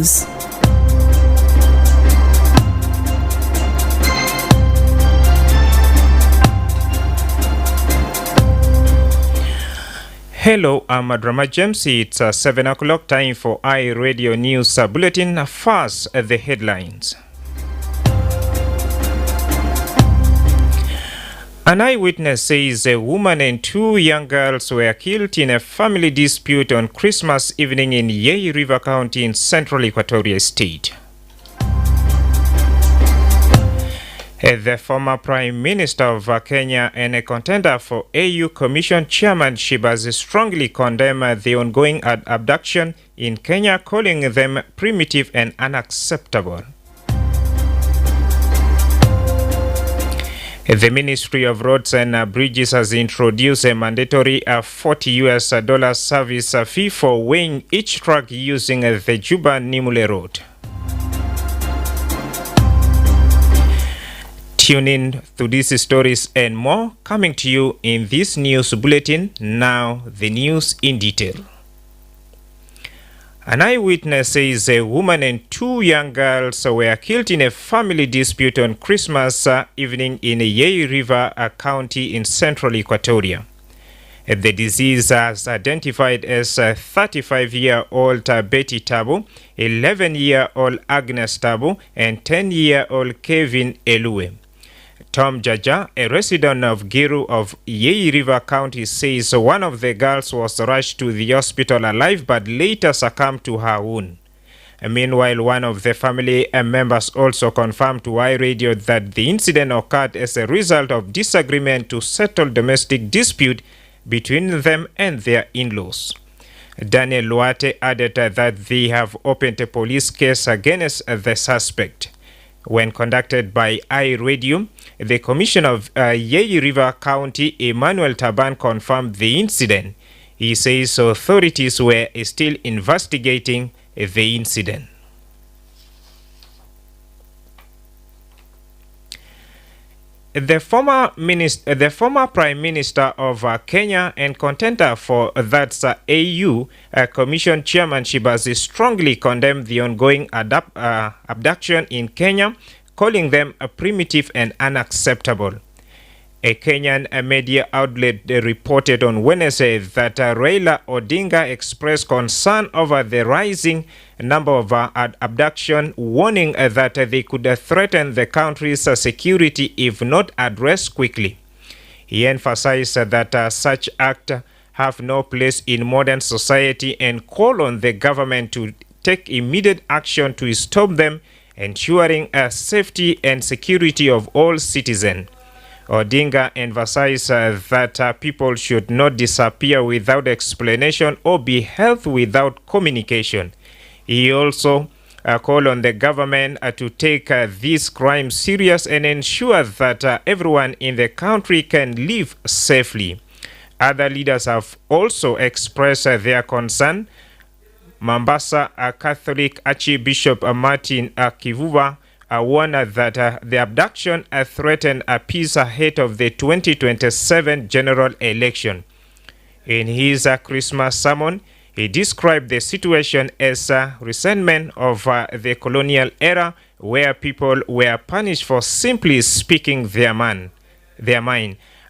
News. Hello, I'm Drama James. It's 7 o'clock time for iRadio News Bulletin. First, the headlines. An eyewitness says a woman and two young girls were killed in a family dispute on Christmas evening in TEye River County in central Equatoria State. The former Prime Minister of Kenya and a contender for AU Commission chairmanship has strongly condemned the ongoing abduction in Kenya, calling them primitive and unacceptable. The Ministry of Roads and Bridges has introduced a mandatory $40 service fee for weighing each truck using the Juba-Nimule road. Tune in to these stories and more coming to you in this news bulletin. Now, the news in detail. An eyewitness says a woman and two young girls were killed in a family dispute on Christmas evening in TEye River County in central Equatoria. The deceased is identified as 35-year-old Betty Tabu, 11-year-old Agnes Tabu, and 10-year-old Kevin Elue. Tom Jaja, a resident of Giru of TEye River County, says one of the girls was rushed to the hospital alive but later succumbed to her wound. Meanwhile, one of the family members also confirmed to iRadio that the incident occurred as a result of disagreement to settle domestic dispute between them and their in-laws. Daniel Luate added that they have opened a police case against the suspect. When conducted by iRadio, the Commissioner of TEye River County, Emmanuel Taban, confirmed the incident. He says authorities were still investigating the incident. The former Prime Minister of Kenya and contender for that's AU Commission chairmanship has strongly condemned the ongoing abduction in Kenya, calling them primitive and unacceptable. A Kenyan media outlet reported on Wednesday that Raila Odinga expressed concern over the rising number of abductions, warning that they could threaten the country's security if not addressed quickly. He emphasized that such acts have no place in modern society and called on the government to take immediate action to stop them, ensuring safety and security of all citizens. Odinga emphasized that people should not disappear without explanation or be held without communication. He also called on the government to take these crimes serious and ensure that everyone in the country can live safely. Other leaders have also expressed their concern. Mombasa Catholic Archbishop Martin Kivuva warned that the abduction threatened peace ahead of the 2027 general election. In his Christmas sermon, he described the situation as a resentment of the colonial era, where people were punished for simply speaking their mind.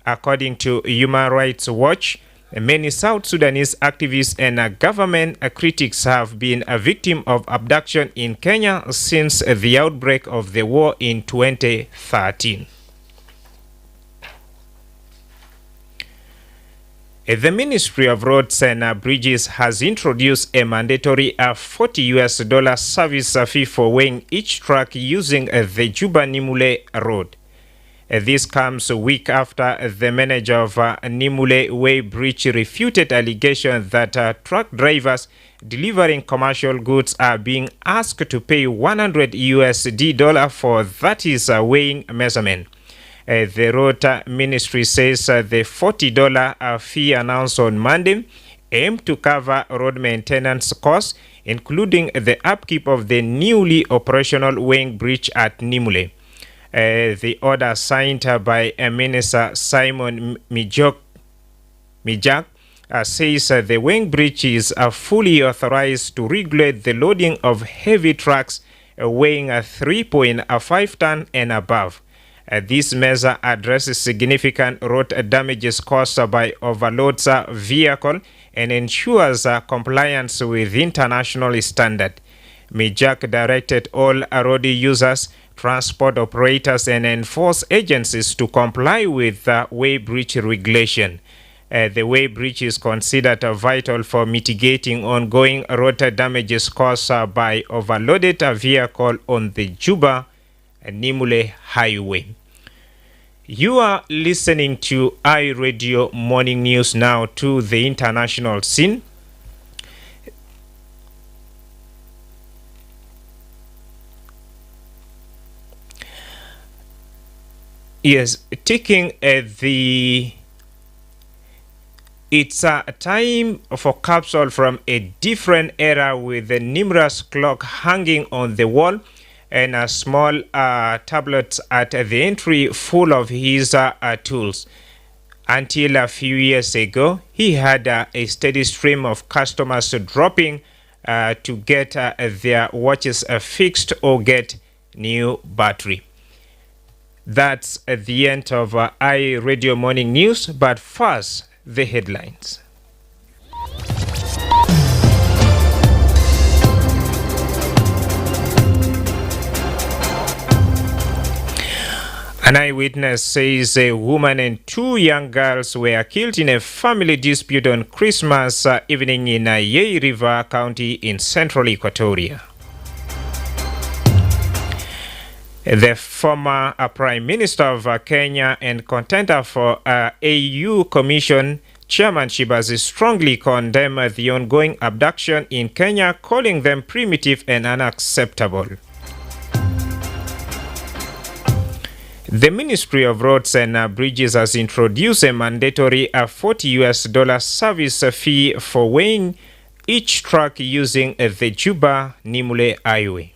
According to Human Rights Watch, many South Sudanese activists and government critics have been a victim of abduction in Kenya since the outbreak of the war in 2013. The Ministry of Roads and Bridges has introduced a mandatory $40 service fee for weighing each truck using the Juba-Nimule road. This comes a week after the manager of Nimule Way Bridge refuted allegations that truck drivers delivering commercial goods are being asked to pay $100 for that is a weighing measurement. The road ministry says the $40 fee announced on Monday aimed to cover road maintenance costs, including the upkeep of the newly operational weighing bridge at Nimule. The order signed by Minister Simon Mijak says the weighing bridge is fully authorized to regulate the loading of heavy trucks weighing 3.5 ton and above. This measure addresses significant road damages caused by overloads vehicle and ensures compliance with international standard. Mijak directed all road users, transport operators and enforce agencies to comply with weigh bridge regulation. The weigh bridge is considered vital for mitigating ongoing road damages caused by overloaded vehicle on the Juba-Nimule Highway. You are listening to iRadio Morning News now to the international scene. Yes, taking it's a time for capsule from a different era with the numerous clock hanging on the wall and a small tablet at the entry full of his tools. Until a few years ago, he had a steady stream of customers dropping to get their watches fixed or get new battery. That's the end of iRadio Morning News, but first, the headlines. An eyewitness says a woman and two young girls were killed in a family dispute on Christmas evening in TEye River County in central Equatoria. The former Prime Minister of Kenya and contender for AU Commission chairmanship has strongly condemned the ongoing abduction in Kenya, calling them primitive and unacceptable. The Ministry of Roads and Bridges has introduced a mandatory $40 service fee for weighing each truck using the Juba-Nimule Highway.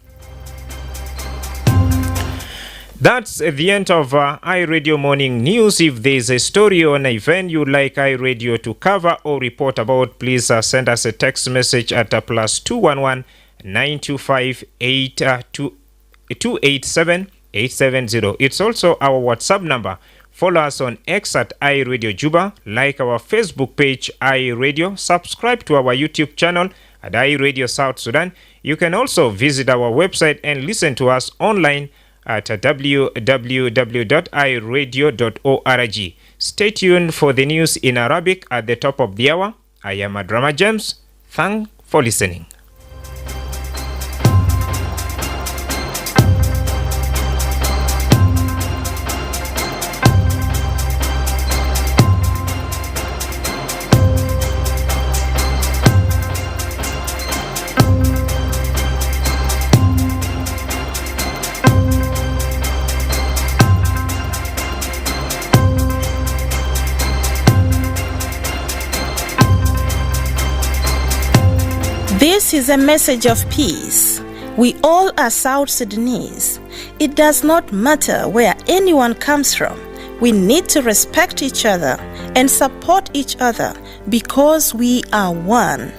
That's the end of iRadio Morning News. If there's a story or an event you'd like iRadio to cover or report about, please send us a text message at +211 925 287 870. It's also our WhatsApp number. Follow us on X at iRadio Juba, like our Facebook page iRadio, subscribe to our YouTube channel at iRadio South Sudan. You can also visit our website and listen to us online at www.iradio.org. Stay tuned for the news in Arabic at the top of the hour. I am Adrama James. Thanks for listening. This is a message of peace. We all are South Sudanese. It does not matter where anyone comes from. We need to respect each other and support each other because we are one.